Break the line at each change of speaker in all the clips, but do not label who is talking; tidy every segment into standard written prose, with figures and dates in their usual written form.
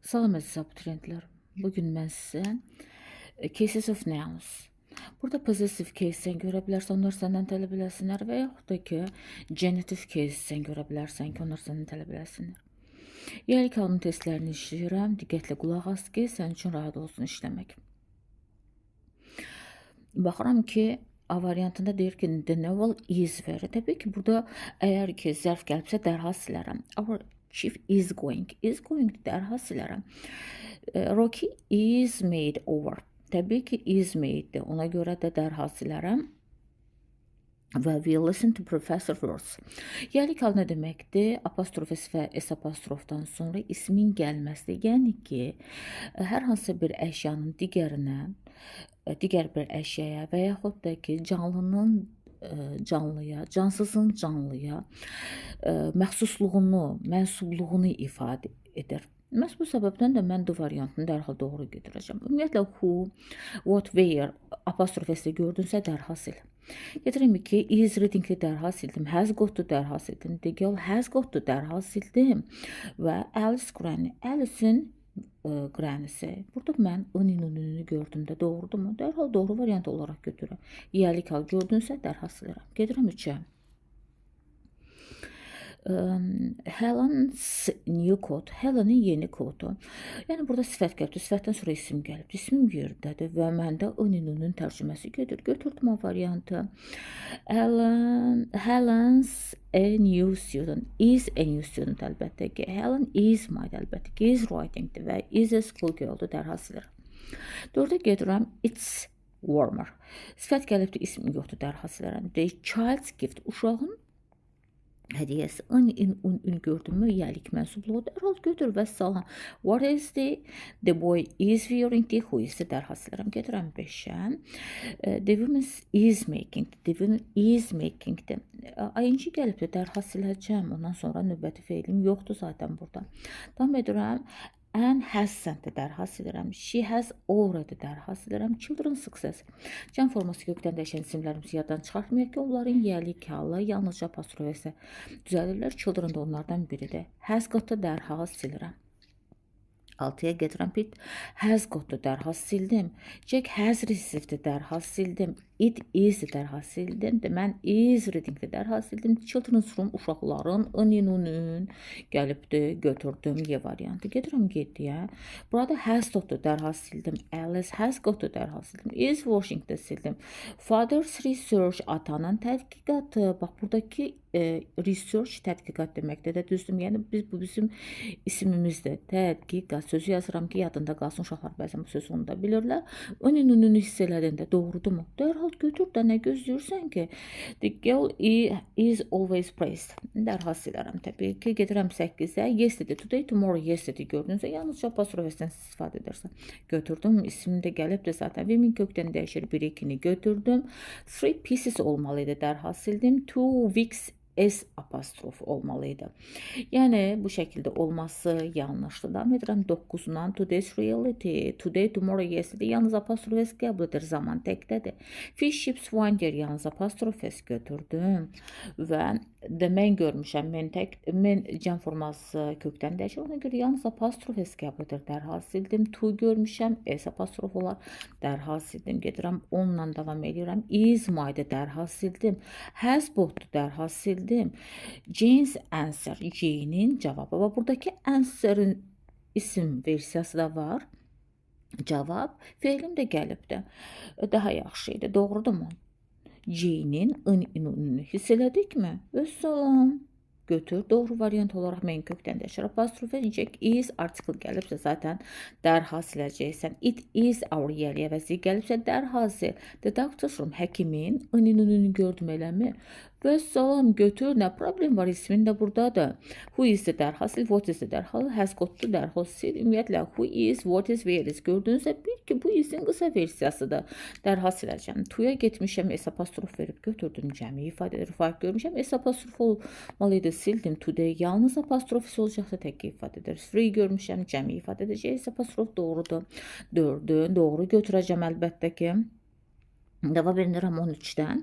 Salam əziz abituriyentlər. Bugün mən sizə cases of nouns. Burada possessive case-sən görə bilərsən, onlar səndən tələb eləsinlər və yaxud da ki, genitive case-sən görə bilərsən ki, onlar səndən tələb eləsinlər. Yəlik halının testlərini işləyirəm. Diqqətlə qulaq as ki, sənin üçün rahat olsun işləmək. Baxıram ki, A variantında deyir ki, the novel is verir. Təbii ki, burada əgər ki, zərf gəlibsə dərhal silərəm. Our chief is going. Is going dərhal silərəm. Rocky is made over. Təbii ki, is made-dir. Ona görə də dərhal silərəm. Və we listen to Professor Words. Yəlik hal nə deməkdir? Apostrof S və S apostrofdan sonra ismin gəlməsi. Yəni ki, hər hansı bir əşyanın digər bir əşyaya və yaxud da ki, canlının canlıya, cansızın canlıya məxsusluğunu, mənsubluğunu ifadə edir. Məhz bu səbəbdən də mən bu variantını dərhal doğru götürəcəm. Ümumiyyətlə, who, what, where apostrof S-də gördünsə dərhal sil. Getirəm ki, is reading-i dərhal sildim, has got-u dərhal sildim, the girl has got-u dərhal sildim və Alice Granny, Alice'in qrənisi. Burada mən ın-ününü gördüyümdə doğrudumu? Dərhal doğru variant olaraq götürürəm. Yəlik hal gördünsə dərhal silərəm. Gedirəm 3-ə. Helen's new coat. Helen'in yeni kotu. Yəni burada sifət gəlibdir. Sifətdən sonra isim gəlib. İsmim yerdədir və məndə ın-ününün tərcüməsi götürdüm o variantı. Helen's a new student. Is a new student əlbəttə ki. Helen is my əlbəttə ki. Is writing-dir və is a school girl-dur. Dərhal silərəm. 4-ə gedirəm. It's warmer. Sifət gəlibdir. İsmi yoxdur. Dərhal silərəm. The child's gift. Uşağın hədiyyəsi. In gördünmü? Yəlik mənsubluğu dərhal götür və salam. What is the boy is wearing? Who is dərhal silərəm. Gedirəm 5-ə. The woman is making. The woman is making. ING gəlibdir. Dərhal siləcəm. Ondan sonra növbəti feilim yoxdur zaten burada. Davam edirəm. And hasn't dərhal silirəm. She has already dərhal silirəm. Children success. Can forması kökdən dəyişən isimlərimizi yaddan çıxartmayaq ki, onların yəlik halı yalnızca apostrof S düzəlirlər. Children da onlardan biridir. Has got-da dərhal silirəm. 6-ya gedirəm. Pete has got-da dərhal sildim. Jack has received dərhal sildim. It is dərhal sildim. Mən is reading dərhal sildim. Children's room uşaqların ın-ününün gəlibdir, götürdüm Y variantı. Gedirəm 7-yə. Burada has got-da dərhal sildim. Alice has got-da dərhal sildim. Is washing-da sildim. Father's research atanın tədqiqatı. Bax, buradakı research tədqiqat deməkdir də düzdür. Yəni bu bizim ismimizdir. Tədqiqat sözü yazıram ki, yadında qalsın. Uşaqlar bəzən bu sözü onu da bilirlər. In-ününü hiss elədində doğrudurmu? Dərhal götür də nə gözləyirsən ki? The girl is always praised. Dərhal silərəm təbii ki. Gedirəm 8-ə. Yesterday, today, tomorrow, yesterday gördünüzsə, yalnızca apostrof S-dən istifadə edirsən. Götürdüm. İsmim də gəlibdir zaten. Women kökdən dəyişir. 1-2-ni götürdüm. 3 pieces olmalıydı. Dərhal sildim. 2 weeks S apostrof olmalıydı. Yəni bu şəkildə olması yanlışdır. Davam edirəm 9-dan. Today's reality. Today, tomorrow, yesterday. Yalnız apostrof S qəbul edir. Zaman təkdədir. Fish, chips, wonder. Yalnız apostrof S götürdüm. Və mən görmüşəm. Mən can forması kökdən dəyişir. Ona görə yalnız apostrof S qəbul edir. Dərhal sildim. To görmüşəm. S apostrof olar. Dərhal sildim. Gedirəm 10-la davam edirəm. Is my-də dərhal sildim. Has bought-du dərhal sildim. Jane's answer. Jane'in cavabı. Və buradakı answer'ın isim versiyası da var. Cavab. Feilim də gəlibdir. Daha yaxşı idi. Doğrudurmu? Jane'in ın-ününü hiss elədikmi? Vəssalam. Götür. Doğru variant olaraq mən kökdən dəyişir. Apostrof Jack is article gəlibsə zaten dərhal siləcəksən. It is our yəliyə vəzi gəlibsə dərhal sil. The doctor's room. Həkimin ın-ününü gördüm eləmi? Vəssalam götür. Nə problem var? İsmin də buradadır. Who is dərhal sil. What is dərhal. Has got-du dərhal sil. Ümumiyyətlə who is, what is, where is gördünüzsə bil ki, bu isin qısa versiyasıdır. Dərhal siləcəm. To-ya getmişəm. S apostrof verib götürdüm. Cəmi ifadə rifayət görmüşəm. S apostrof olmalıydı. Sildim. Today yalnız apostrof olacaqsa tək ifadə edir. Free görmüşəm. Cəmi ifadə edəcək. S apostrof doğrudur. 4-ü doğru götürəcəm əlbəttə ki. Devam edirəm 13-dən.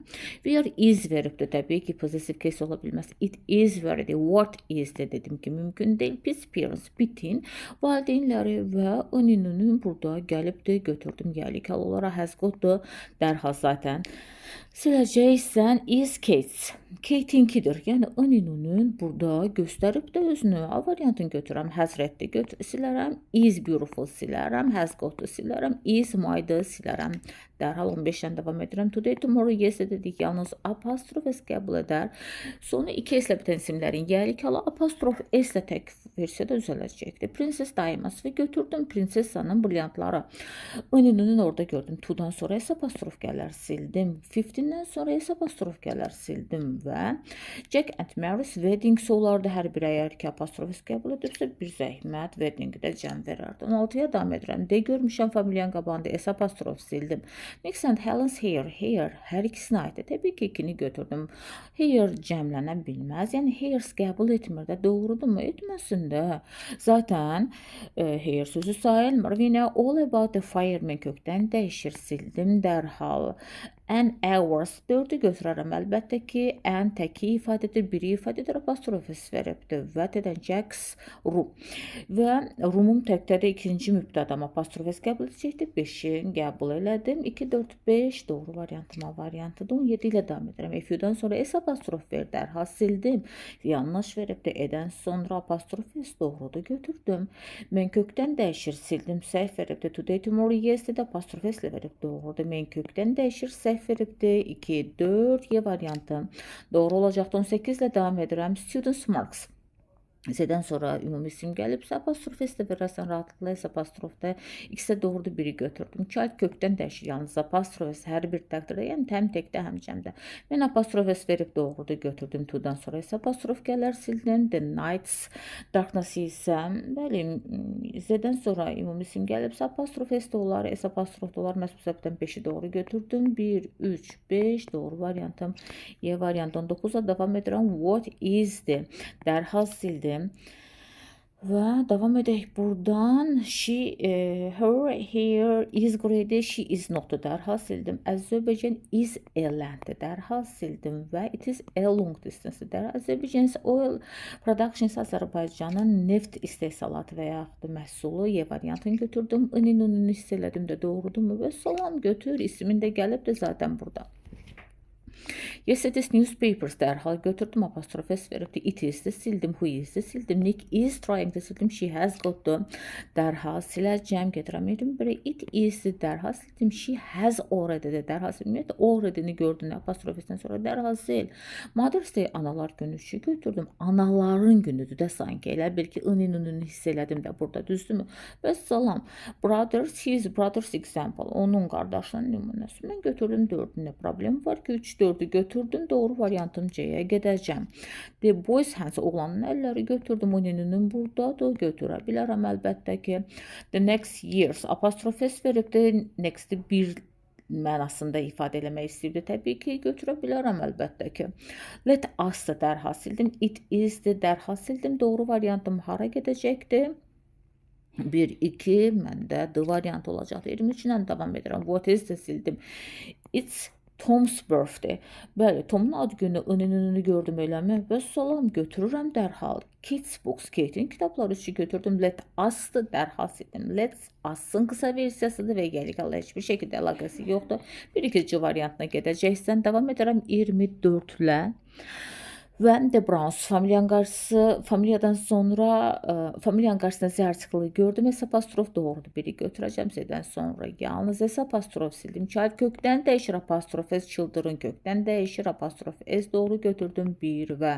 Where is veribdir. Təbii ki, possessive case ola bilməz. It is verdi. What is de dedim ki, mümkün deyil. Pis parents, bitin valideynləri və Ani'nin burada gəlib də götürdüm. Gəlik hal olaraq has got-dur. Dərhal zaten siləcəksən is Kate's. Kate'inkidir. Yəni Ani'nin burada göstərib də özünü. A variantını götürəm. Has reddi silərəm. Is beautiful silərəm. Has got-dur silərəm. Is my-dı silərəm. Dərhal 15-dən davam edirəm. Today, tomorrow, yesterday dedik. Yalnız apostrof S qəbul edər. Sonra 2 S-lə bitən isimlərin gəlik hala apostrof S-lə tək versiyada düzələcəkdir. Princess Diamonds və götürdüm prinsessanın brilyantları. Ani'nin orada gördüm. To-dan sonra S apostrof gələr, sildim. 15-dən sonra S apostrof gələr, sildim və Jack and Mary's weddings olardı. Hər bir əgər ki apostrof S qəbul edirsə bir zəhmət wedding-də cəm verərdi. 16-ya davam edirəm. De görmüşəm familiyanın qabağında S apostrof sildim. Next and Helen's hair. Hair hər ikisinə aiddir. Təbii ki, ikini götürdüm. Hair cəmlənə bilməz. Yəni hairs qəbul etmir də. Doğrudurmu? Etməsin də. Zaten hair sözü sayılmır. Yine all about the fire mən kökdən dəyişir. Sildim dərhal. An hours 4-ü götürərəm. Əlbəttə ki, an təki ifadədir, biri ifadədir, apostrofis veribdir. Və edəcəks room. Və roomum təkdə də ikinci mübtədam apostrofis qəbul edəcəkdir. 5-in qəbul elədim. 2, 4, 5 doğru variantıma variantıdır. 17 ilə davam edirəm. If-dən sonra S apostrof ver, dərhal sildim. Yanlış veribdir. Edən sonra apostrofis doğrudur, götürdüm. Mən kökdən dəyişir, sildim. Səhv veribdir. Today, tomorrow, yesterday apostrofislə verib doğrudur. Mən kökdən dəyişir, səhv veribdir. 2, 4, Y variantı. Doğru olacaqdır. 18 ilə davam edirəm. Students marks. Z-dən sonra ümumi isim gəlibsə, apostrof S-də verərsən rahatlıqla, S apostrofda ikisi doğrudur, biri götürdüm. Çayt kökdən dəyişir, yalnız apostrof S hər bir təqdirdə, yəni təm təkdə həmcəmdə. Mən apostrof S verib doğrudur, götürdüm. To-dan sonra S apostrof gələr, sildim. The nights, darkness isə, bəli, Z-dən sonra ümumi isim gəlibsə, apostrof S-də olar, S apostrof da olar. Məsbub səbdən 5-i doğru götürdüm. 1, 3, 5, doğru variantım. Y variantı 19-a davam edirəm. What is-dir. Dərhal sildim. Və davam edək buradan. She, her hair is grey, she is not. Dərhal sildim. Azərbaycan is a land. Dərhal sildim. Və it is a long distance. Azərbaycan's oil productions Azərbaycanın neft istehsalatı və yaxud məhsulu Y variantını götürdüm. Ününü hiss elədim də doğrudur mu? Və salam götür. İsmin də gəlib də zaten burada. Yesterday's newspapers dərhal götürdüm, apostrof S veribdi. It is-də sildim, who is-də sildim, Nick is trying-də sildim, she has got-da dərhal siləcəm, gedirəm 21-ə. It is-də dərhal sildim, she has already-də dərhal sildim. Ümumiyyətlə, already-ni gördüm, apostrof S-dən sonra dərhal sil. Mother's Day analar günü üçün götürdüm. Anaların günüdür də sanki. Elə bil ki, ününü hiss elədim də burada, düzdürmü? Və salam. Brothers, his brothers example. Onun qardaşının nümunəsi. Mən götürdüm 4-ünə problem var ki, 3-4-ü götürdüm. Doğru variantım C-yə gedəcəm. The boys hands, oğlanın əlləri götürdüm. Ününün buradadır, götürə bilərəm əlbəttə ki. The next years, apostrof S veribdir. Next-i bir mənasında ifadə eləmək istəyirdi. Təbii ki, götürə bilərəm əlbəttə ki. Let us-da dərhal sildim. It is-də dərhal sildim. Doğru variantım hara gedəcəkdir? 1, 2, məndə D variantı olacaqdır. 23-dən davam edirəm. What is-də sildim. It's Tom's birthday. Bəli, Tomun ad günü önünü gördüm eləmi? Və salam götürürəm dərhal. Kids books, Kate'in kitabları üçün götürdüm. Let us-dı dərhal sildim. Let's us-ın qısa versiyasıdır və gəlik Allah heç bir şəkildə əlaqəsi yoxdur. 1-2 variantına gedəcəksən. Davam edirəm 24-lə. Və The Browns familyadan sonra familyanın qarşısında Z artiklı gördüm. S apostrof doğrudur. Biri götürəcəm Z-dən sonra. Yalnız S apostrof sildim. Child kökdən dəyişir apostrof S. Children kökdən dəyişir apostrof S. Doğru götürdüm 1 və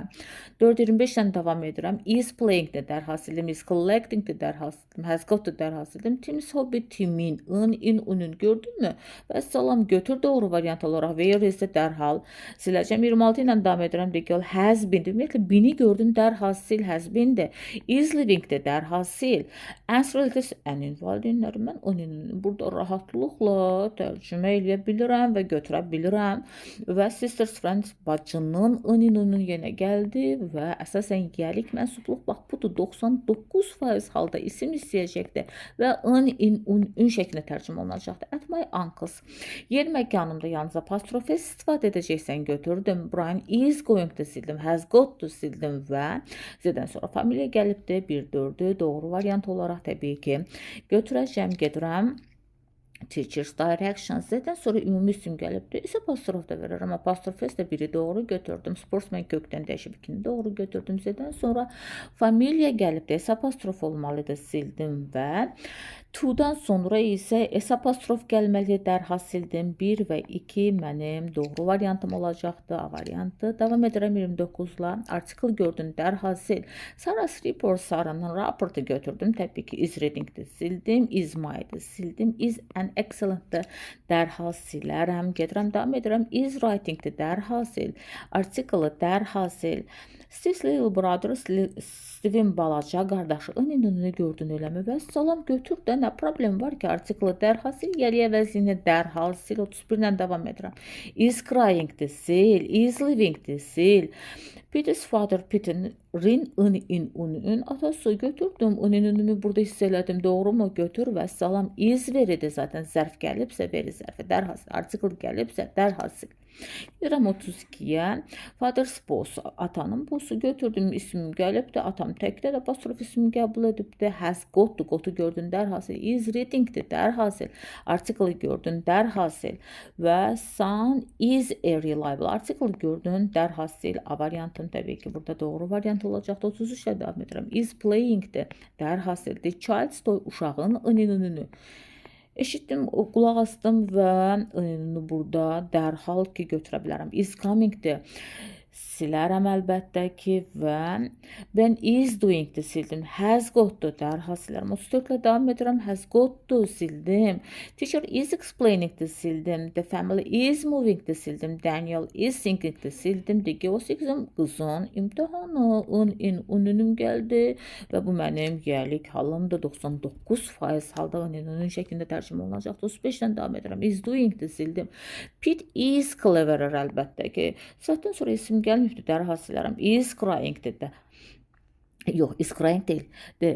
4-25-dən davam edirəm. Is playing-də dərhal sildim. Is collecting-də dərhal sildim. Has got-da dərhal sildim. Tim's hobby, Timin, unun gördün mü? Və salam götür doğru variant olaraq. Where is-də dərhal siləcəm. 26 ilə davam edirəm. The girl has has been. Ümumiyyətlə beni gördüm, dərhal sil, has been də. Is living də dərhal sil. Answer letters ənin valideynləri. Mən onun burada rahatlıqla tərcümə eləyə bilirəm və götürə bilirəm. Və sisters, friends, bacının onun yenə gəldi və əsasən yəlik mənsubluq. Bax, budur 99% halda isim istəyəcəkdir və in, un şəklində tərcümə olunacaqdır. At my uncle's. Yer məkanımda yalnız apostrofe istifadə edəcəksən, götürdüm. Brian is going to sildim, has got to sildim və zədən sonra familiya gəlibdir. 1-4-ü doğru variant olaraq təbii ki götürəcəm, gedirəm. Teacher's directions. Zaten sonra ümumi isim gəlibdir. İsə apostrof da verirəm. Apostrof də biri doğru götürdüm. Sportsman kökdən dəyişib 2-ni doğru götürdüm. Zaten sonra familiya gəlibdir. İsə apostrof olmalıdır. Sildim və to-dan sonra isə apostrof gəlməlidir. Dərhal sildim. 1 və 2 mənim doğru variantım olacaqdır. A variantı. Davam edirəm 29-la. Article gördün. Dərhal sil. Sarah's report. Sarah'nın raportu götürdüm. Təbii ki is reading'dir. Sildim. Is my-dır. Sildim. Is an excellent-dır. Dərhal silərəm. Gedirəm. Davam edirəm. Is writing-dir. Dərhal sil. Article-ı dərhal sil. Steve's little brother, Steve'in balaca qardaşı önünü gördün eləmi və salam götür də nə problem var ki artiklı dərhal sil, yəliyə vəzini dərhal sil, 31-lə davam edirəm. Is crying-dir, sil. Is living-dir, sil. Peter's father, Peter'in unun atası götürdüm. Ununu burada hiss elədim. Doğru mu? Götür və salam. Is veridir zaten. Zərf gəlibsə veri zərfi. Dərhal sil. Article gəlibsə dərhal sil. Gedirəm 32-yə. Father's boss, atanın bossu götürdüm. İsmim gəlibdir. Atam təkdə də apostrof ismi qəbul edibdir. Has got-dur. Got-u gördün dərhal sil. Is reading-dir. Dərhal sil. Article gördün dərhal sil. Və son is a reliable. Article gördün dərhal sil. A variantın təbii ki burada doğru variant olacaqdır. 33-ə davam edirəm. Is playing-dir. Dərhal sil. The child's toy, uşağın önünü. Eşitdim, qulaq astım və burada dərhal ki götürə bilərəm. Is coming-dir. Silərəm əlbəttə ki və ben is doing-dir sildim. Has got-dur. Dərhal silərəm. 34-lə davam edirəm. Has got-dur sildim. Teacher is explaining-dir sildim. The family is moving-dir sildim. Daniel is singing-dir sildim. The G8-im qızın imtihanı. Ununum gəldi və bu mənim yəlik halımdır. 99% halda unun şəklində tərcümə olunacaqdır. 35-dən davam edirəm. Is doing-dir sildim. Pete is clever-er əlbəttə ki. Zaten sonra isim gəlməyibdir, dərhal silərəm. Is crying-dir də. Yox, is crying deyil.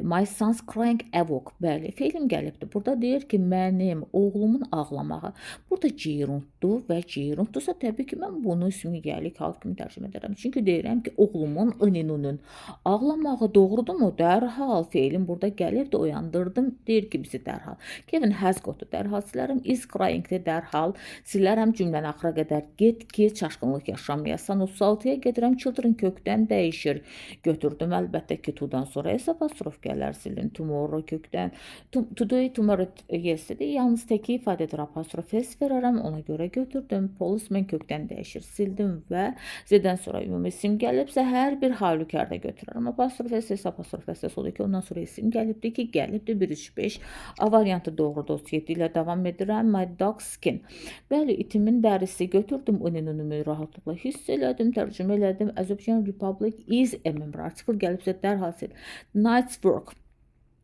My son's crying awoke. Bəli, feilim gəlibdir. Burada deyir ki, mənim oğlumun ağlamağı. Burada gerunddur və gerunddursa təbii ki, mən bunu ismi gəlik hal kimi tərcümə edərəm. Çünki deyirəm ki, oğlumun önünün ağlamağı doğrudurmu? Dərhal feilim burada gəlirdi, oyandırdım. Deyir ki, bizi dərhal. Kevin has got-dur. Dərhal silərəm. Is crying-dir. Dərhal silərəm cümləni axıra qədər. Get ki, çaşqınlıq yaşamayasan. 36-ya gedirəm. Children kökdən dəyişir. Götürdüm əlbəttə ki, to-dan sonra apostrof gələr, sildim. Tomorrow kökdən. Today, tomorrow, yesterday. Yalnız təki ifadədir. Apostrof s verərəm. Ona görə götürdüm. Policeman kökdən dəyişir. Sildim və zədən sonra ümumi isim gəlibsə hər bir halükarda götürərəm. Apostrof s, apostrof s olur ki, ondan sonra isim gəlibdir ki, gəlibdir 1-3-5. A variantı doğrudur. 37 ilə davam edirəm. My dog's skin. Bəli, itimin dərisi götürdüm. Önünü rahatlıqla hiss elədim, tərcümə elədim. Azerbaijan Republic is a member. Article gəlibsə dərhal sil. Night's work.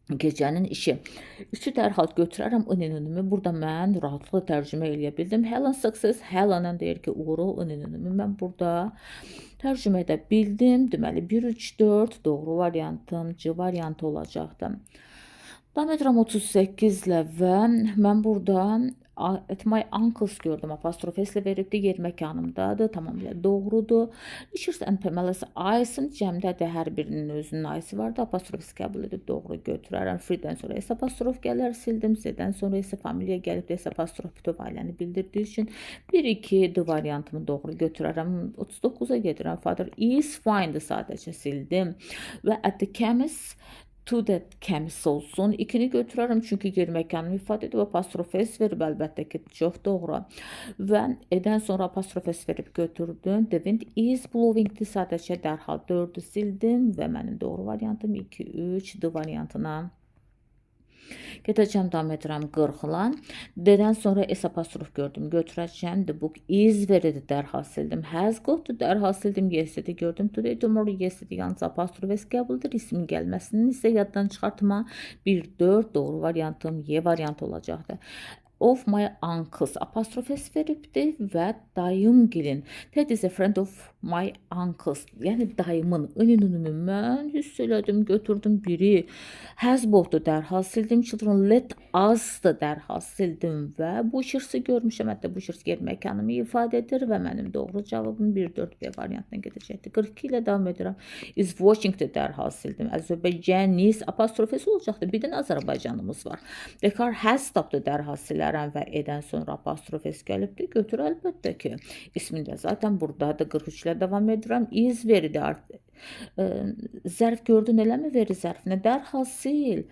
Gecənin işi. 3-ü dərhal götürərəm. Önünümü burada mən rahatlıqla tərcümə eləyə bildim. Helen success. Helen'ın deyir ki, uğuru önünümü mən burada tərcümə edə bildim. Deməli 1-3-4 doğru variantım C variantı olacaqdı. Davam edirəm 38-lə və mən burada at my uncle's gördüm. Apostrof s-lə veribdir. Yer məkanımdadır. Tamamilə doğrudur. Richards and Pamela's Ice'ın cəmdədir. Hər birinin özünün Ice'ı vardı. Apostrof s qəbul edib doğru götürərəm. Free'dən sonra s apostrof gələr, sildim. Z-dən sonra s familiya gəlib s apostrof bütöv ailəni bildirdiyi üçün 1-2 D variantımı doğru götürərəm. 39-a gedirəm. Father is fine-dır sadəcə sildim. Və at the chemist to that chemist olsun. 2-ni götürərəm çünki yer məkanını ifadə edib apostrof s verib əlbəttə ki, çox doğru. Və edən sonra apostrof s verib götürdüm. The wind is blowing-dir sadəcə dərhal 4-ü sildim və mənim doğru variantım 2-3 D variantına Gedəcəm davam edirəm 40-la. D-dən sonra S apostrof gördüm. Götürəcəm. The book is veridir. Dərhal sildim. Has got dərhal sildim. Yesterday gördüm. Today, tomorrow, yesterday yalnız apostrof S qəbuldur. İsmin gəlməsini isə yaddan çıxartma. 1-4 doğru variantım Y variantı olacaqdır. Of my uncles apostrof S veribdir və dayımgilin. That is a friend of my uncles. Yəni dayımın ününü mən hiss elədim, götürdüm biri. Has bought dərhal sildim. Children let us da dərhal sildim və Bushers'ı görmüşəm. Hətta Bushers yer məkanımı ifadə edir və mənim doğru cavabım 1-4B variantına gedəcəkdir. 42 ilə davam edirəm. Is watching da dərhal sildim. Azərbaycanis apostrof S olacaqdır. Bir də Azərbaycanımız var. The car has stopped da dərhal silərəm və edən sonra apostrof S gəlibdir. Götür əlbəttə ki. İsmində zaten buradadır. 43 ilə davam edirəm. Is veridir artıq. Zərf gördün eləmi veri zərfinə? Dərhal sil.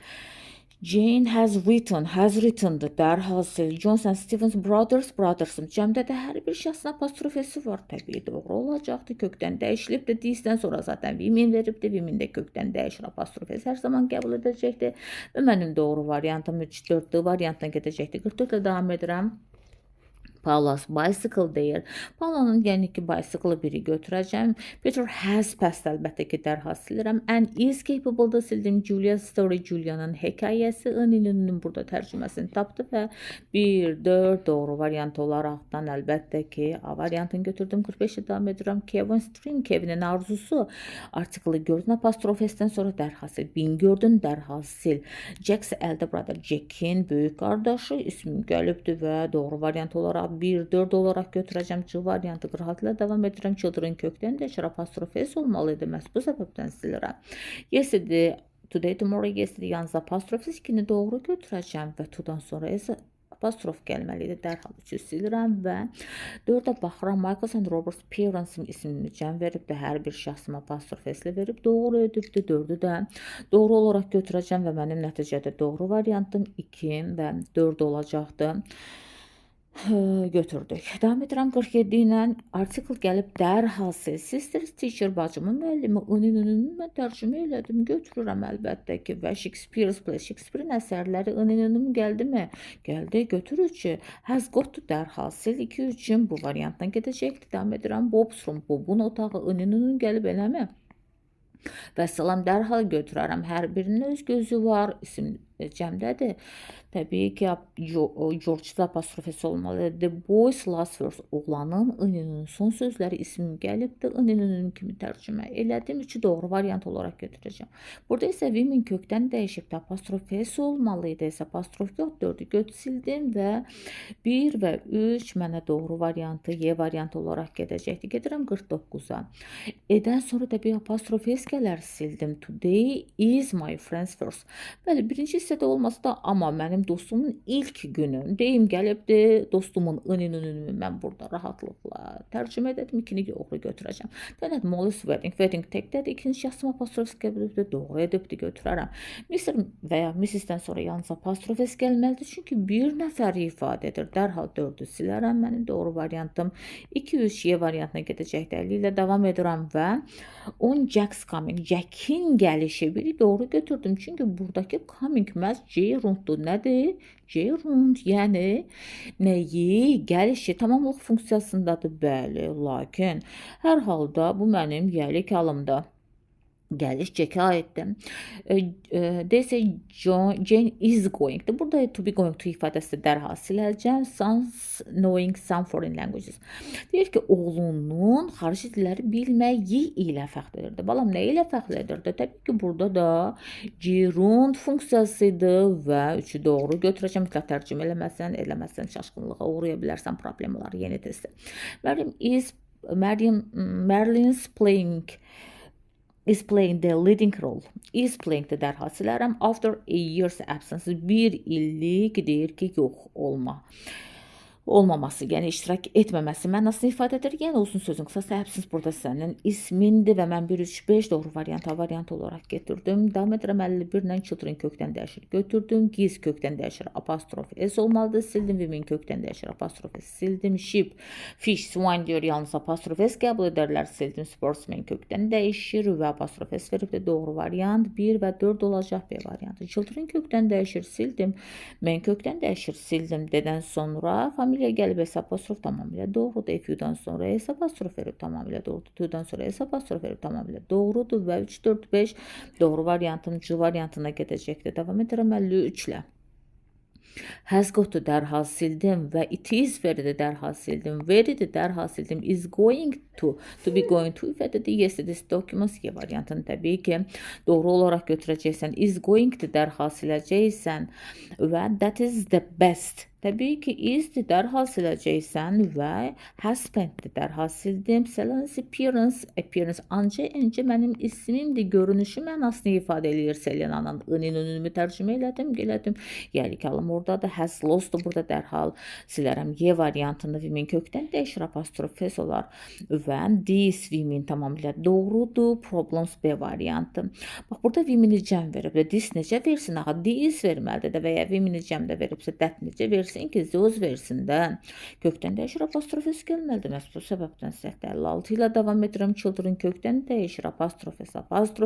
Jane has written'dır. Dərhal sil. Johnson Stevens brothers'ım. Cəmdə də hər bir şəxsin apostrof S var. Təbii doğru olacaqdır. Kökdən dəyişilibdir. Disdən sonra zaten women veribdir. Women də kökdən dəyişir. Apostrof S hər zaman qəbul edəcəkdir. Və mənim doğru variantım 3-4 variantına gedəcəkdir. 44 ilə davam edirəm. Paula's bicycle deyir. Paula'nın yəni ki bicycle biri götürəcəm. Peter has passed əlbəttə ki dərhal silirəm. And is capable da sildim. Julia's story Julia'nın hekayəsi. Ününün burada tərcüməsini tapdı və 1-4 doğru variant olaraqdan əlbəttə ki A variantını götürdüm. 45'e davam edirəm. Kevin's dream. Kevin'in arzusu. Artiklı gördün apostrof S'dən sonra dərhal sil. Bin gördün dərhal sil. Jack's elder brother. Jack'in böyük qardaşı ismi gəlibdi və doğru variant olaraq 1-4 olaraq götürəcəm. C variantı 46 ilə davam edirəm. Children kökdən dəyişir. Apostrof S olmalıydı. Məhz bu səbəbdən silirəm. Yesterday, today, tomorrow, yesterday yalnız apostrof S 2-ni doğru götürəcəm və to-dan sonra S apostrof gəlməlidir. Dərhal 3'ü silirəm və 4-ə baxıram. Michael and Robert Parents-in ismini cəm veribdir. Hər bir şəxsim apostrof S-li verib. Doğru edibdir. 4'ü də doğru olaraq götürəcəm və mənim nəticədə doğru variantım 2 və 4 olacaqdır. Götürdük. Davam edirəm 47 ilə artikel gəlib dərhal sil. Sister, teacher, bacımın müəllimi, ününü mən tərcümə elədim. Götürürəm əlbəttə ki və Shakespeare's play. Shakespeare'in əsərləri ününü gəldi mi? Gəldi. Götürücü. Has got dərhal sil. 2-3-ün bu variantdan gedəcəkdir. Davam edirəm. Bob's room. Bobun otağı ününü gəlib eləmi? Və salam dərhal götürərəm. Hər birinin öz gözü var. İsim cəmdədir. Təbii ki, George-da apostrof S olmalıdır. The boy's last words. Oğlanın ününün son sözləri ismim gəlibdir. Ününün kimi tərcümə elədim. 3'ü doğru variant olaraq götürəcəm. Burada isə women kökdən dəyişibdir. Apostrof S olmalıydı. S apostrof yox. 4'ü göt sildim və 1 və 3 mənə doğru variantı Y variantı olaraq gedəcəkdir. Gedirəm 49'a. Edən sonra da bir apostrof S gələr sildim. Today is my friend's first. Bəli, birinci hissədə olmasa da amma mənim dostumun ilk günü deyim gəlibdi. Dostumun ününü mən burada rahatlıqla tərcümə edim. 2'ni doğru götürəcəm. Dənət Molly's wedding. Wedding təkdədir. İkinci şəxsim apostrof S qəbul edibdir. Doğru edibdir. Götürərəm. Mr. və ya Mrs.dən sonra yalnız apostrof S gəlməlidir. Çünki bir nəfəri ifadə edir. Dərhal 4'ü silərəm. Mənim doğru variantım 2-3 Y variantına gedəcəkdir. 50 ilə davam edirəm və on Jack's coming. Jack'in gəlişi biri doğru götürdüm. Çünki buradakı coming məhz gerunddur. Nədir? Gerund, yəni nəyi? Gəlişi tamamlıq funksiyasındadır. Bəli, lakin hər halda bu mənim yəlik halımda. Gəliş Jack'ə aiddir. Deysə Jane is going. Burada to be going to ifadəsi dərhal siləcəm. Sons knowing some foreign languages. Deyir ki, oğlunun xarici dilləri bilməyi ilə fəxrlənirdi. Balam, nə ilə fəxrlənirdi? Təbii ki, burada da gerund funksiyasıdır və 3'ü doğru götürəcəm. Mütləq tərcümə eləməsən çaşqınlığa uğraya bilərsən, problem olar yeni testdə. Marilyn's playing the leading role. Is playing də dərhal silərəm. After a year's absence. Bir illik deyir ki, yox olma. olmaması, yəni iştirak etməməsi mənasını ifadə edir. Yəni olsun sözün qısası, həbsiz burada sənin ismindir və mən 1, 3, 5 doğru variant olaraq getirdim. Davam edirəm 51 ilə children kökdən dəyişir. Götürdüm, giz kökdən dəyişir. Apostrof s olmalıdır. Sildim, women kökdən dəyişir. Apostrof s sildim. Sheep, fish, swine diyor. Yalnız apostrof s qəbul edərlər. Sildim. Sportsman kökdən dəyişir və apostrof s verib də doğru variant 1 və 4 olacaq B variantı. Children kökdən dəyişir. Sildim. Men kökdən dəyişir. Sildim. D'dən sonra familiya gəlib S apostrof tamamilə doğrudur. F-dən sonra S apostrof verib tamamilə doğrudur. T-dən sonra S apostrof verib tamamilə doğrudur və 3, 4, 5 doğru variantım C variantına gedəcəkdir. Davam edirəm 53 ilə. Has got dərhal sildim və it is verdi dərhal sildim. Verdi dərhal sildim. Is going to be going to ifadədir. Yes, this documents Y variantını təbii ki doğru olaraq götürəcəksən. Is going to dərhal siləcəksən və that is the best. Təbii ki is'dir, dərhal siləcəksən və has spent'dir, dərhal sildim. Sellen's appearance ancaq mənim ismimdir, görünüşü mənasını ifadə edir. Selena'nın ününü tərcümə elədim. Yəni kələm orada da has lost'dur, burada dərhal silərəm. Y variantında women kökdən dəyişir, apostrof s olar və this women tamamilə doğrudur. Problems B variantı. Bax, burada women'i cəm verib. This necə versin? Ağa, this verməlidir və ya women'i cəm də veribsə, that necə versin? Ki söz versin də. Kökdən dəyişir, apostrof s gəlməlidir. Məhz bu səbəbdən səhvdir. 56 ilə davam edirəm. Children kökdən dəyişir, apostrof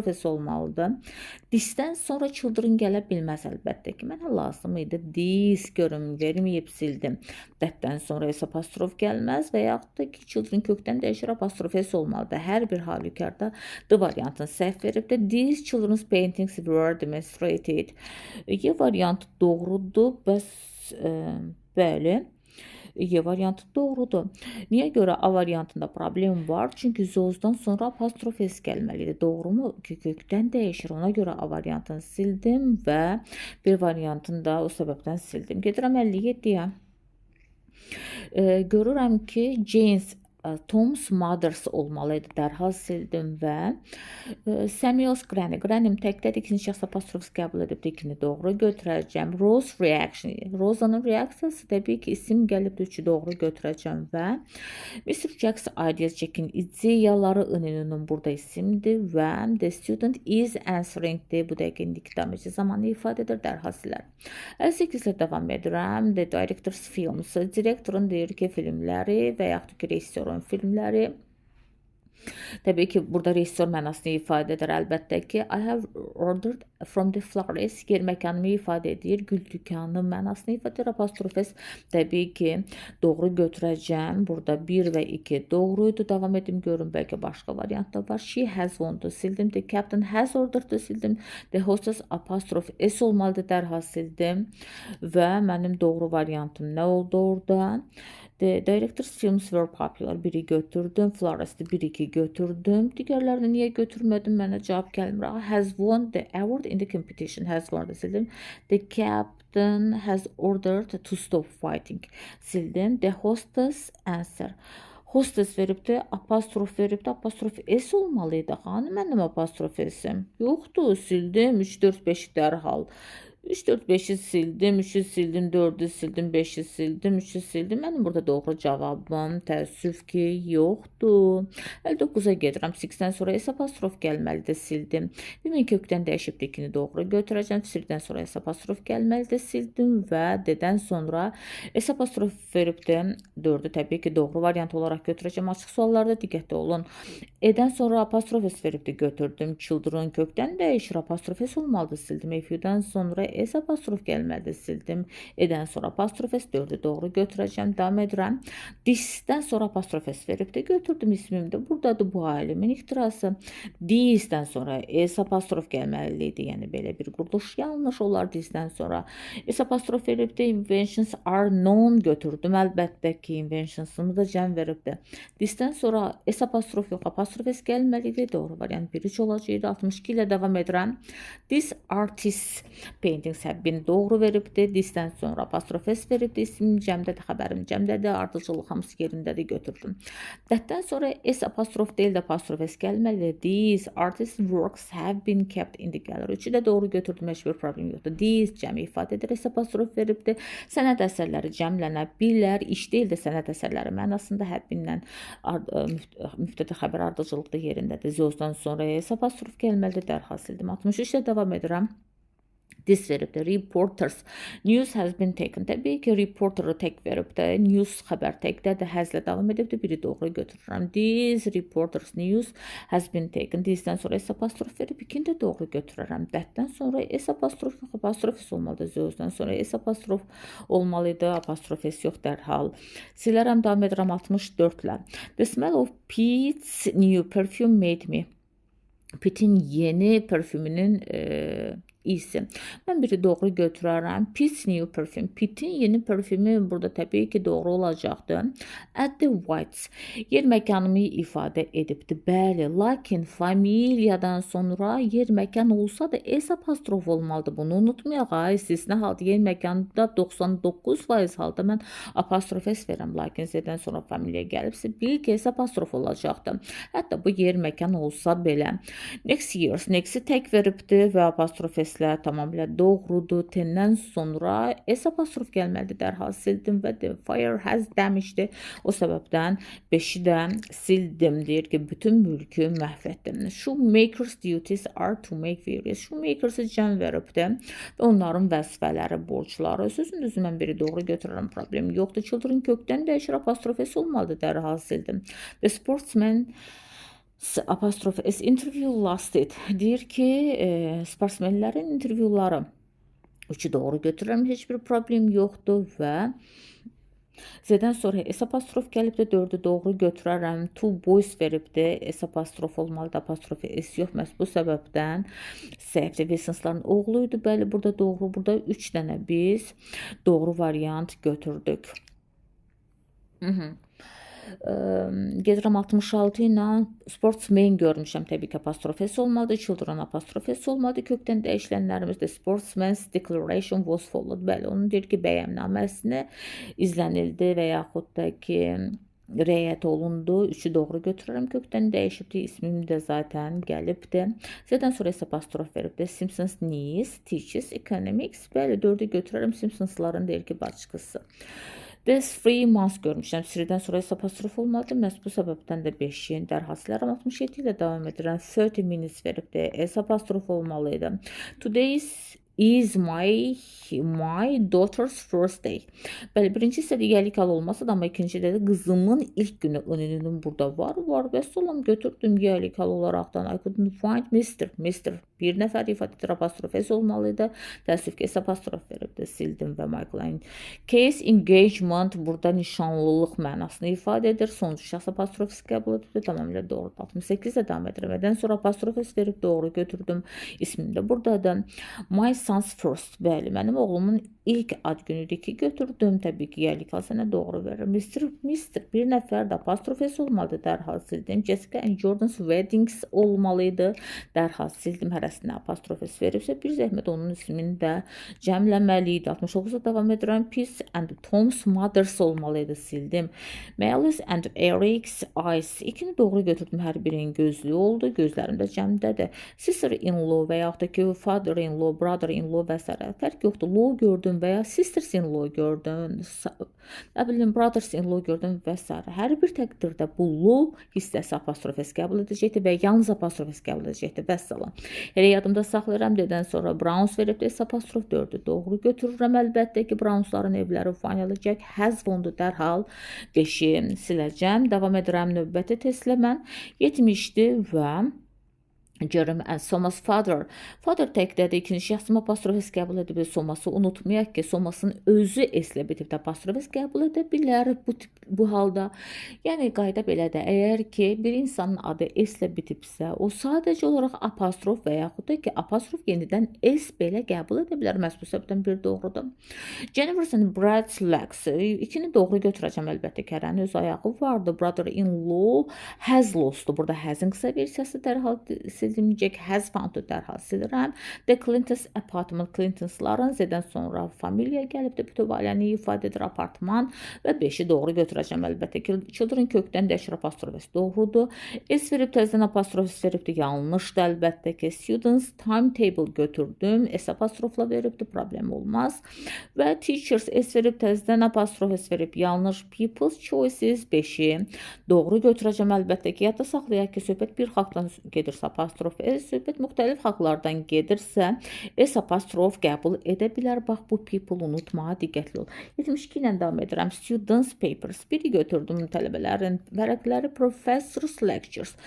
s olmalıdır. Disdən sonra children gələ bilməz əlbəttə ki. Mənə lazım idi. Dis görüm, verməyib sildim. Dətdən sonra s apostrof gəlməz və yaxud da ki children kökdən dəyişir, apostrof s olmalıdır. Hər bir halükarda D variantını səhv verib də these children's paintings were demonstrated. Y variantı doğrudur. Bəs bəli, Y variantı doğrudur. Niyə görə A variantında problem var? Çünki zozdan sonra apostrof s gəlməlidir. Doğrumu? Kökdən dəyişir. Ona görə A variantını sildim və B variantını da o səbəbdən sildim. Gedirəm 57-yə. Görürəm ki James Tom's Mothers olmalıydı. Dərhal sildim və Samuel's Granny. Granny'm təkdədir. İkinci şəxs apostrofs qəbul edib ikini doğru götürəcəm. Rose reaction. Rozanın reaksiyası təbii ki isim gəlib üçü doğru götürəcəm və Mr. Jack's ideas Jack'in ideyaları ününün burada isimdir və the student is answering'dir. Bu dəqiqə indikdamici zamanı ifadə edir. Dərhal silər. 58 ilə davam edirəm. The director's films. Direktorun deyir ki filmləri və yaxud ki rejissorun filmləri. Təbii ki burada rejissor mənasını ifadə edir əlbəttə ki I have ordered from the florist yer məkanımı ifadə edir. Gül dükanı mənasını ifadə edir. Apostrof s təbii ki doğru götürəcəm. Burada 1 və 2 doğruydu. Davam edim görün bəlkə başqa variant da var. She has won-du sildim. The captain has ordered-du sildim. The hostess apostrof s olmalıdır. Dərhal sildim və mənim doğru variantım nə oldu orada? The director's films were popular. Biri götürdüm. Florist'i 1-2 götürdüm. Digərlərini niyə götürmədim? Mənə cavab gəlmir. Has won the award in the competition. Has won-du sildim. The captain has ordered to stop fighting. Sildim. The hostess answer. Hostess veribdi, apostrof veribdi, apostrof s olmalıydı. Hanı mənim apostrof s-im? Yoxdur, sildim. 3, 4, 5 dərhal. 3, 4, 5'i sildim, 3'ü sildim, 4'ü sildim, 5'i sildim, 3'ü sildim. Mənim burada doğru cavabım təəssüf ki yoxdur. 59'a gedirəm. 6-dən sonra s apostrof gəlməlidir, sildim. Women kökdən dəyişib ikini doğru götürəcəm. 1-dən sonra s apostrof gəlməlidir, sildim və D-dən sonra s apostrof veribdi. 4'ü təbii ki doğru variant olaraq götürəcəm. Açıq suallarda diqqətli olun. E-dən sonra apostrof s veribdi, götürdüm. Children kökdən dəyişir, apostrof s olmalıdır, sildim. F-dən sonra S apostrof gəlməlidir, sildim. E-dən sonra apostrof s 4'ü doğru götürəcəm. Davam edirəm. This-dən sonra apostrof s veribdi, götürdüm ismimdə. Buradadır bu alimin ixtirası. This-dən sonra S apostrof gəlməlidir. Yəni belə bir quruluş yanlış olar this-dən sonra. S apostrof veribdi. Inventions are known götürdüm. Əlbəttə ki inventions'ımı da cəm veribdi. This-dən sonra S apostrof yox, apostrof s gəlməlidir. Doğru variant 1-3 olacaqdı. 62 ilə davam edirəm. This artist painting meetings have been doğru veribdir. This-dən sonra apostrof S veribdir. İsim cəmdədir, xəbərim cəmdədir, ardıcıllıq hamısı yerindədir, götürdüm. That-dən sonra S apostrof deyil də apostrof S gəlməlidir. These artist works have been kept in the gallery. Üçü də doğru götürdüm, heç bir problem yoxdur. These cəmi ifadə edir, S apostrof veribdir. Sənət əsərləri cəmlənə bilər, iş deyil də sənət əsərləri mənasında have-bindən mübtədə xəbər ardıcılıqda yerindədir. Those-dan sonra S apostrof gəlməlidir, dərhal sildim. 63-də davam edirəm. This veribdir. Reporters. News has been taken. Təbii ki, reporter'ı tək veribdir. News xəbər təkdədir. Həzlə davam edibdir. Biri doğru götürürəm. This reporters news has been taken. This-dən sonra S apostrof verib, ikini də doğru götürürəm. That-dən sonra S apostrof yox, apostrof S olmalıdır. Those-dan sonra S apostrof olmalıydı. Apostrof S yox, dərhal. Silərəm, davam edirəm 64-lə. The smell of Pete's new perfume made me. Pete'in yeni parfümünün iyisi. Mən biri doğru götürərəm. Pete's new perfume. Pete'in yeni parfümü burada təbii ki doğru olacaqdır. At the Whites. Yer məkanımı ifadə edibdir. Bəli, lakin familiyadan sonra yer məkan olsa da S apostrof olmalıdır. Bunu unutmayaq. İstisna halda yer məkanında 99% halda mən apostrof S verirəm. Lakin Z-dən sonra familiya gəlibsə, bil ki S apostrof olacaqdır. Hətta bu yer məkan olsa belə. Next years. Next-i tək veribdir və apostrof S tamamilə doğrudur. Ten-dən sonra S apostrof gəlməlidir. Dərhal sildim və the fire has damaged. O səbəbdən 5-i də sildim. Deyir ki, bütün mülkü məhv etdim. Shoemaker's duties are to make various. Shoemaker's cəm veribdir və onların vəzifələri, borcları. Sözün düzü mən biri doğru götürürəm. Problem yoxdur. Children kökdən dəyişir. Apostrof S olmalıdır. Dərhal sildim. The sportsman apostrof S interview lasted. Deyir ki, sportsmenlərin intervyuları. Üçü doğru götürürəm, heç bir problem yoxdur və Z-dən sonra S apostrof gəlibdir, 4-ü doğru götürərəm. Two boys veribdir, S apostrof olmalıdır, apostrof S yox. Məhz bu səbəbdən Safety Wilsons'ların oğluydu. Bəli, burada doğru, burada 3 dənə biz doğru variant götürdük. Gedirəm 66 ilə sportsman görmüşəm. Təbii ki, apostrof S olmadı. Children apostrof S olmadı. Kökdən dəyişilənlərimizdə sportsman's declaration was followed. Bəli, onun deyir ki, bəyəmnaməsinə izlənildi və yaxud da ki, rəyət olundu. 3-ü doğru götürürəm. Kökdən dəyişibdi. İsmim də zaten gəlibdi. Z-dən sonra S apostrof veribdi. Simpsons needs, teaches, economics. Bəli, 4-ü götürürəm. Simpsonsların deyir ki, başqısı. This 3 months görmüşəm. 3-dən sonra S apostrof olmalıdır. Məhz bu səbəbdən də 5-i dərhal silərəm. 67 ilə davam edirəm. 30 minutes veribdir. S apostrof olmalıydı. Today is my daughter's first day. Bəli, birinci hissədə yəlikal olmasa da, amma ikincidə də qızımın ilk günü önünün burada var. Bəs olam götürdüm yəlikal olaraqdan. I couldn't find Mr. Bir nəfər ifadə edir, apostrof S olmalıydı. Təəssüf ki, S apostrof veribdir. Sildim və Michael'ın case engagement burada nişanlılıq mənasını ifadə edir. Sonuncu şəxs apostrof S qəbul edildi. Tamamilə doğru. 68-də davam edirəm. Ədən sonra apostrof S verib doğru götürdüm. İsmim də buradadır. My son's first. Bəli, mənim oğlumun ilk ad günüdür ki, götürdüm. Təbii ki, yəlikal sənə doğru verir. Mr. Bir nəfər də apostrof S olmalıdır. Dərhal sildim. Jessica and Jordan's weddings olmalıydı. Dərhal sildim. Hərəsinə apostrof S veribsə, bir zəhmət onun ismini də cəmləməliydi. 69-da davam edirəm. Peace and Tom's mothers olmalıydı. Sildim. Melis and Eric's eyes. İkini doğru götürdüm. Hər birinin gözlü oldu. Gözlərim də cəmdədir. Sister-in-law və yaxud da ki, father-in-law, brother-in-law və s. Fərq yoxdur. Law gördüm və ya sisters-in-law gördüm. Nə bilim, brothers-in-law gördüm və s. Hər bir təqdirdə bu law hissəsi apostrof S qəbul edəcəkdir və yalnız apostrof S qəbul edəcəkdir. Vəssalam. Elə yadımda saxlayıram. Dedən sonra Browns veribdir. S apostrof 4-ü doğru götürürəm. Əlbəttə ki, Brownsların evləri Final Jack həzv olundu. Dərhal 5-i siləcəm. Davam edirəm növbəti testlə mən. 70-di və görüm, Soma's father. Father təkdədir. İkinci şəxsim apostrof S qəbul edib. Somas'ı unutmayaq ki, Somas'ın özü S-lə bitib də apostrof S qəbul edə bilər bu halda. Yəni, qayda belədir. Əgər ki, bir insanın adı S-lə bitibsə, o sadəcə olaraq apostrof və yaxud da ki, apostrof yenidən S belə qəbul edə bilər. Məhz bu səbəbdən bir doğrudur. Jennifer'ın Brad's legs. İkini doğru götürəcəm əlbəttə ki, hərənin öz ayağı vardı. Brother-in-law has lost. Burada has'ın qısa versiyası dərhal sildim. Jack has found dərhal silirəm. The Clintons apartment, Clintonsların Z-dən sonra familiya gəlibdir. Bütün ailəni ifadə edir apartman və 5-i doğru götürəcəm əlbəttə ki. Children kökdən dəyişir apostrofes doğrudur. S verib təzədən apostrofes veribdir. Yanlışdır əlbəttə ki. Students timetable götürdüm. S apostrofla veribdir. Problem olmaz. Və teachers S verib təzədən apostrofes verib. Yanlış. People's choices 5-i doğru götürəcəm əlbəttə ki. Yadda saxlayaq ki, söhbət bir xalqdan gedirsə apostrof S, söhbət müxtəlif xalqlardan gedirsə S apostrof qəbul edə bilər. Bax, bu people unutmağa diqqətli ol. 72 ilə davam edirəm. Students papers. Biri götürdüm tələbələrin vərəqləri. Professors lectures.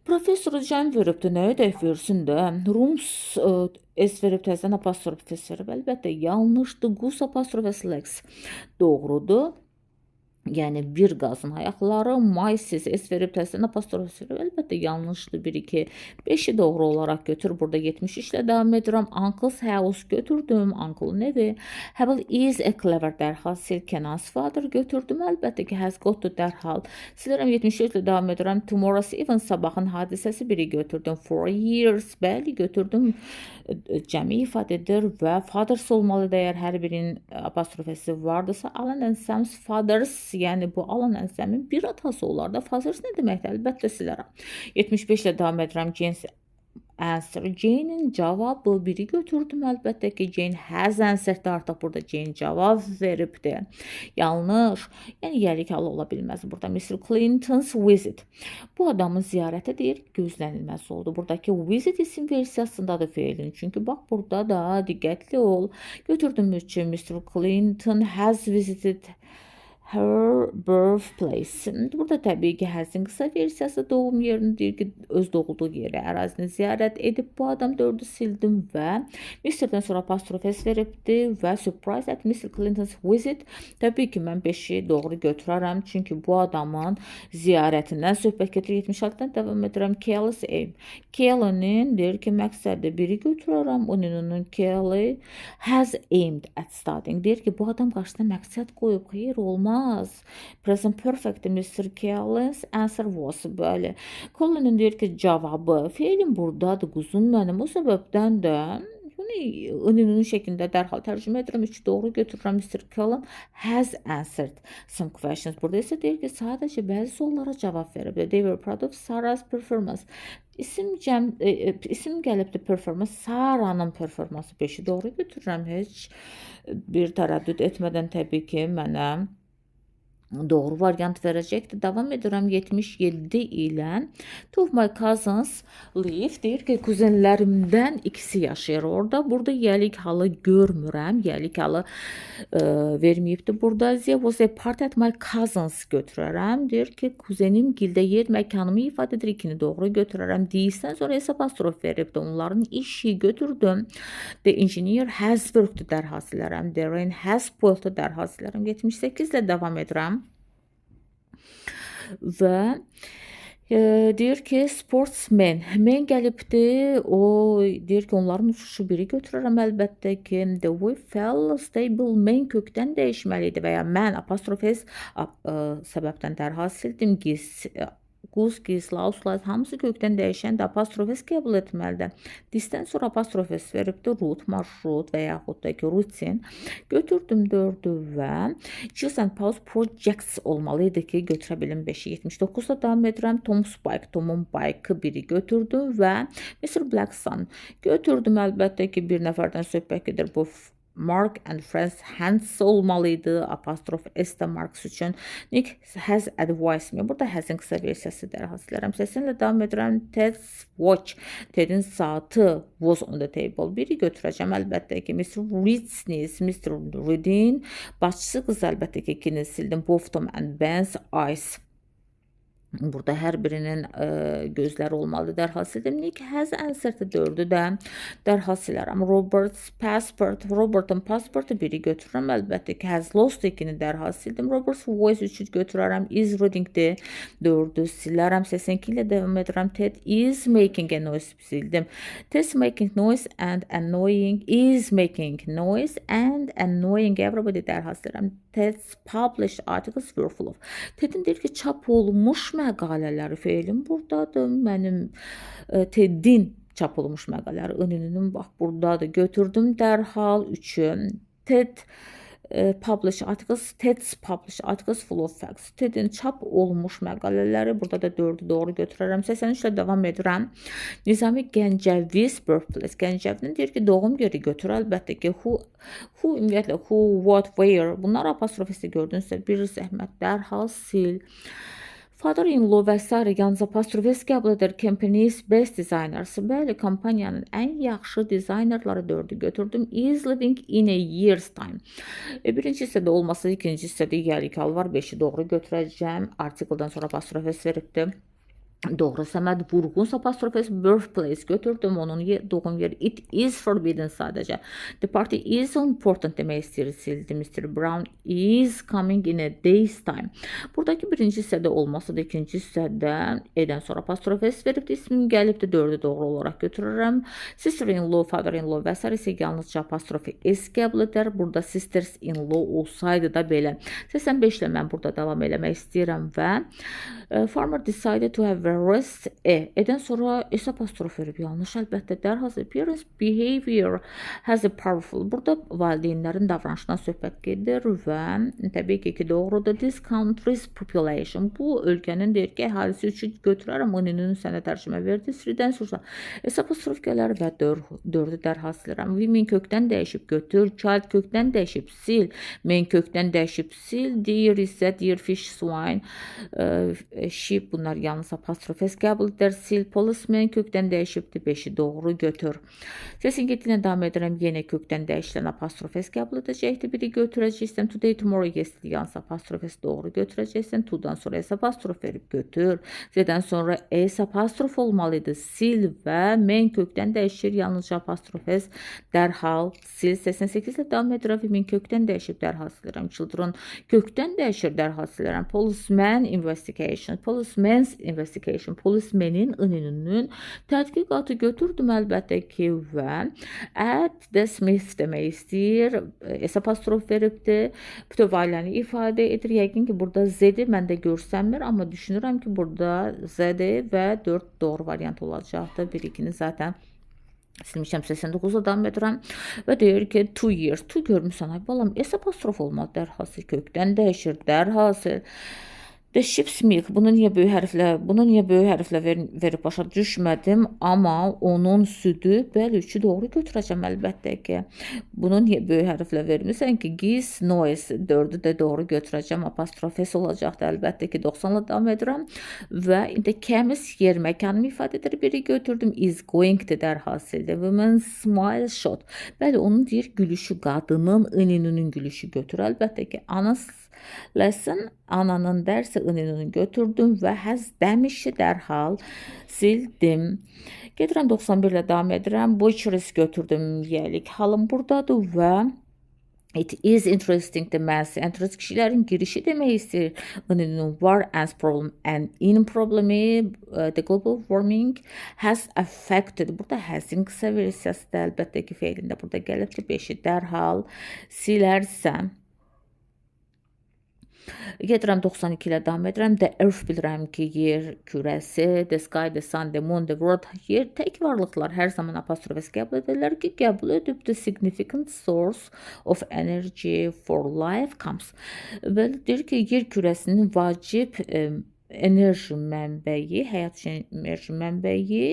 Professor can veribdir, nəyə dək versin də? Rooms S verib təzədən apostrof S verib. Əlbəttə yanlışdır. Goose apostrof S legs doğrudur. Yəni bir qazın ayaqları, mice S verib təzədən apostrof S verib. Əlbəttə yanlışdır. 1-2 5-i doğru olaraq götür. Burada 73 ilə davam edirəm. Uncle's house götürdüm. Uncle'ın evi. Hubble is a clever dərhal sil. Kenan's father götürdüm. Əlbəttə ki, has got to dərhal silirəm. 74 ilə davam edirəm. Tomorrow's even sabahın hadisəsi 1-i götürdüm. 4 years bəli götürdüm. Cəmi ifadə edir və fathers olmalıdır əgər hər birinin apostrofesi vardırsa. Alan and Sam's fathers, yəni bu Alan and Sam'in bir atası olar da. Fathers nə deməkdir? Əlbəttə silərəm. 75 ilə davam edirəm. Jane's answer. Jane'in cavabı 1-i götürdüm. Əlbəttə ki, Jane has answered. Artıq burada Jane cavab veribdir. Yanlış. Yəni yəlik halı ola bilməz. Burada Mr. Clinton's visit. Bu adamın ziyarəti deyir, gözlənilməz oldu. Buradakı visit isim versiyasındadır feilin. Çünki bax, burada da diqqətli ol. Götürdüm üçün Mr. Clinton has visited her birthplace. Burada təbii ki, has'in qısa versiyası doğum yerini deyir ki, öz doğulduğu yeri, ərazini ziyarət edib. Bu adam 4-ü sildim və Mr.dən sonra apostrof S veribdi və surprise at Mr. Clinton's visit. Təbii ki, mən 5-i doğru götürərəm. Çünki bu adamın ziyarətindən söhbət gedir. 76-dan davam edirəm. Kelly's aim. Kelly'nin deyir ki, məqsədi 1-i götürərəm. Onun Kelly has aimed at studying. Deyir ki, bu adam qarşısına məqsəd qoyub. Xeyr, olmaz. Present perfect Mr. Kelly's answer was böyle. Colin'in deyir ki cavabı feilin buradadır quzum mənim. O səbəbdən də ünlü şəklində dərhal tərcümə edirəm. 3 doğru götürürəm. Mr. Cullen has answered some questions. Burada isə deyir ki, sadəcə bəzi suallara cavab verib. They were proud of Sarah's performance. İsim gəlibdir performance. Sarah'nın performansı 5-i doğru götürürəm. Heç bir tərəddüd etmədən təbii ki, mənə doğru variant verəcəkdir. Davam edirəm 77 ilə. Two of my cousins live. Deyir ki, kuzenlərimdən ikisi yaşayır orada. Burada yəlik halı görmürəm. Yəlik halı verməyibdir. Burada there was a party at my cousins götürərəm. Deyir ki, kuzenim gildə yer məkanımı ifadə edir. 2-ni doğru götürərəm. Deyilsən sonra S apostrof veribdir. Onların işi götürdüm. The engineer has worked dərhal silərəm. The rain has spoiled dərhal silərəm. 78 ilə davam edirəm. Və deyir ki, sportsmen. Men gəlibdir. O deyir ki, onların uçuşu 1-i götürərəm əlbəttə ki. The we fell stable. Men kökdən dəyişməlidir və ya mən apostrof S səbəbdən dərhal sildim. Quz, lauslaz hamısı kökdən dəyişən də apostrof S qəbul etməlidir. Disdən sonra apostrof S veribdir. Route, marşrut və yaxud da ki, rutin. Götürdüm 4-ü və Chills and Pause projects olmalıydı ki, götürə bilim 5-i. 79-da davam edirəm. Tom's bike, Tom'un bike'ı 1-i götürdüm və Mr. Blackson götürdüm. Əlbəttə ki, bir nəfərdən söhbət gedir. Bu Mark and Friends hands olmalıydı. Apostrof S-də Marks üçün. Nick has advised me. Burada has'in qısa versiyası dərhal silərəm. Səsinlə davam edirəm. Ted's watch. Ted'in saatı was on the table. 1-i götürəcəm əlbəttə ki. Mr. Reed's, Mr. Reed'in başçısı qız əlbəttə ki, 2-ni sildim. Both Tom and Ben's eyes. Burada hər birinin gözləri olmalıdır. Dərhal sildim. Nick has answered 4-ü də dərhal silərəm. Robert's passport. Robert'ın pasportu 1-i götürürəm. Əlbəttə ki, has lost 2-ni dərhal sildim. Robert's voice 3-ü götürərəm. Is reading'dir. 4-ü silərəm. 82 ilə devam edirəm. Ted is making a noise sildim. Ted's making noise and annoying. Is making noise and annoying. Everybody dərhal silərəm. Ted's published articles were full of. Ted'in deyir ki, çap olmuş məqalələri fe'lim buradadır. Mənim TED-in çap olmuş məqalələri ın-ının bax buradadır. Götürdüm dərhal 3-ü. TED publish articles, TED's publish articles full of facts. TED'in çap olmuş məqalələri, burada da 4-ü doğru götürərəm. 83-lə davam edirəm. Nizami Gəncəviz birthplace. Gəncəvinin deyir ki, doğum yeri götür. Əlbəttə ki, who ümumiyyətlə, who, what, where. Bunlar apostrofisi gördünüzsə, bir zəhmət dərhal sil. Father-in-law və s. yalnız apostrofes qəbul edir. Company's best designers. Bəli, kampaniyanın ən yaxşı dizaynerları 4-ü götürdüm. Is living in a year's time. Birinci hissədə olmasa, ikinci hissədə yəlikal var. 5-i doğru götürəcəm. Artikeldən sonra apostrofes veribdir. Doğru Səməd Vurğun apostrofes birthplace götürdüm. Onun doğum yeri. It is forbidden sadəcə. The party is important demək istəyir. Sildim. Mr. Brown is coming in a day's time. Buradakı birinci hissədə olmasa da ikinci hissədə edən sonra apostrofes veribdir. İsmim gəlibdir. 4-ü doğru olaraq götürürəm. Sister-in-law, father-in-law və s. isə yalnızca apostrofi s qəbul edər. Burada sisters-in-law olsaydı da belə. 85 ilə mən burada davam eləmək istəyirəm və farmer decided to have rest edən sonra s apostrof verib yanlış əlbəttə dərhal appearance behavior has a powerful. Burada valideynlərin davranışından söhbət gedir və təbii ki doğrudur. This country's population. Bu ölkənin deyir ki, əhalisi üçün götürərəm. Onun sənə tərcümə verdi. 3-dən sonra s apostrof gələr və 4-ü dərhal silirəm. Women kökdən dəyişib götür. Child kökdən dəyişib sil. Men kökdən dəyişib sil. Deer isə deer, fish, swine, sheep, bunlar yalnız apostrofes qəbul edər. Sil. Policeman kökdən dəyişibdir. 5-i doğru götür. Səsin getdiyinə davam edirəm. Yenə kökdən dəyişilən apostrofes qəbul edəcəkdir. Biri götürəcəksən. Today, tomorrow, yesterday yalnız apostrofes doğru götürəcəksən. To-dan sonra s apostrof verib götür. Z-dən sonra s apostrof olmalıydı. Sil və men kökdən dəyişir. Yalnızca apostrofes dərhal sil. 88 ilə davam edirəm. Min kökdən dəyişib dərhal silirəm. Children kökdən dəyişir dərhal silirəm. Policeman investigation. Policeman's investigation. Policeman'in ününün tədqiqatı götürdüm əlbəttə ki və at the Smith demək istəyir. S apostrof veribdir. Bütün ailəni ifadə edir. Yəqin ki burada Z-i məndə görsənmir, amma düşünürəm ki burada Z-dir və 4 doğru variant olacaqdır. 1-2-ni zaten silmişəm. 89-da davam edirəm və deyir ki 2 years. 2 görmüsən ay balam. S apostrof olmadı. Dərhası kökdən dəyişir. Dərhası The ship's milk. Bunu niyə böyük hərflə verib başa düşmədim, amma onun südü, bəli, 3-ü doğru götürəcəm əlbəttə ki. Bunu niyə böyük hərflə vermirsən ki? Geese, noise, 4-ü də doğru götürəcəm. Apostrofes olacaqdır əlbəttə ki. 90-la davam edirəm və indi kəmis yer məkanımı ifadə edir. Biri götürdüm. Is going-dir dərhal sildi. Women smile shot. Bəli, onun deyir gülüşü, qadının ınının gülüşü götür. Əlbəttə ki, lesson, ananın dərsi ınını götürdüm və has demişi dərhal sildim. Gedirəm 91 ilə davam edirəm. Butcher's götürdüm. Yelik halım buradadır və it is interesting deməsi. Interest kişilərin girişi demək istəyir. Inının var as problem and in problemi the global warming has affected. Burada has'in qısa versiyası da əlbəttə ki feilində burada gəlibdir. 5-i dərhal silərsəm. Gedirəm 92 ilə davam edirəm. The earth bilirəm ki yer kürəsi, the sky, the sun, the moon, the world. Yer tək varlıqlar hər zaman apostrofes qəbul edirlər ki qəbul edib the significant source of energy for life comes. Belə deyir ki yer kürəsinin vacib enerji mənbəyi, həyat üçün enerji mənbəyi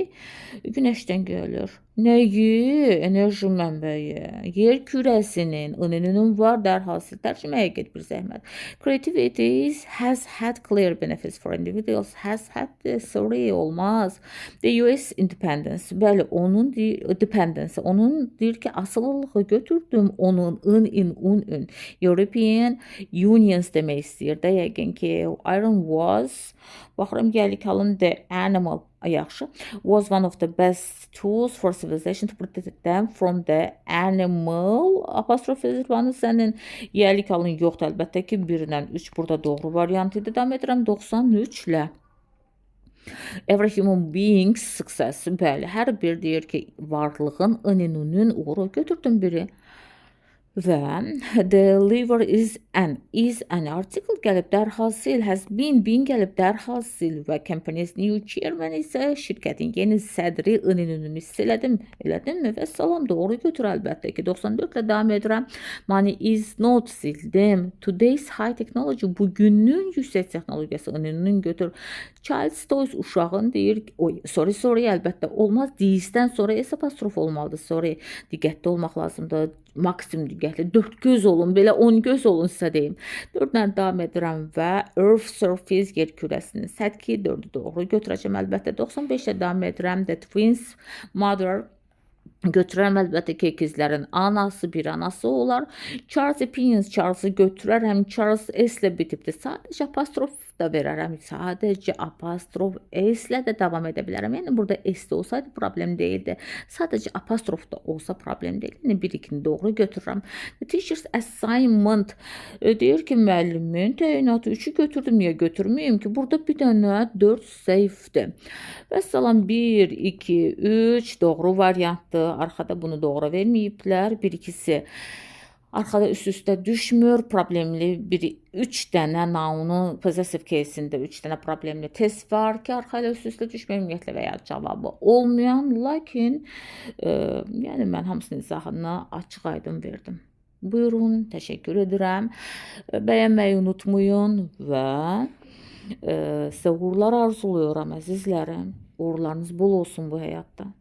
günəşdən gəlir. Nəyi? Enerji mənbəyi. Yer kürəsinin, ınının var dərhal tərcüməyə get bir zəhmət. Creativity has had clear benefits for individuals. Has had sorry olmaz. The US independence. Bəli, onun dependence. Onun deyir ki asılılığı götürdüm. Onun un. European Unions demək istəyir də yəqin ki iron was. Baxıram gəlik halın the animal. Yaxşı. Was one of the best tools for civilization to protect them from the animal. Apostrof ezilvanı sənin yəlik alın yoxdur əlbəttə ki 1-dən 3 burada doğru variant idi. Davam edirəm 93 ilə. Every human being's success. Bəli, hər bir deyir ki varlığın ınının uğuru götürdüm biri. Və deliver is an article gəlib dərhal sil, has been gəlib dərhal sil və company's new chairman isə şirkətin yeni sədri ününü elədim və salam doğru götür əlbəttə ki 94 ilə davam edirəm. Money is not sildim. Today's high technology bugünün yüksək texnologiyası ününün götür. Child's toys uşağın deyir. Sorry əlbəttə olmaz. This-dən sonra s apostrof olmalıdır. Sorry. Diqqətli olmaq lazımdır. Maksimum diqqətli. 4 göz olun. Belə 10 göz olun sizə deyim. 4-lə davam edirəm və Earth surface yer kürəsinin səthi 4-ü doğru götürəcəm əlbəttə. 95-də davam edirəm. The twins mother götürərəm əlbəttə ki, ikizlərin anası bir anası olar. Charles opinions Charles'ı götürərəm. Charles S ilə bitibdir. Sadəcə apostrof da verərəm. Sadəcə apostrof S ilə də davam edə bilərəm. Yəni burada S də olsaydı problem deyildi. Sadəcə apostrof da olsa problem deyil. Yəni 1-2-ni doğru götürürəm. The teacher's assignment deyir ki, müəllimin təyinatı 3-ü götürdüm. Niyə götürməyim ki? Burada bir dənə 4 səhvdir. Və salam 1, 2, 3 doğru variantdır. Arxada bunu doğru verməyiblər. 1-2-si arxada üst-üstə düşmür. Problemli 3 dənə noun'un possessive case'ində 3 dənə problemli test var ki, arxada üst-üstə düşmür ümumiyyətlə və ya cavabı olmayan. Lakin yəni mən hamısının izahını açıq-aydın verdim. Buyurun, təşəkkür edirəm. Bəyənməyi unutmayın və sizə uğurlar arzuluyorum əzizlərim. Uğurlarınız bol olsun bu həyatda.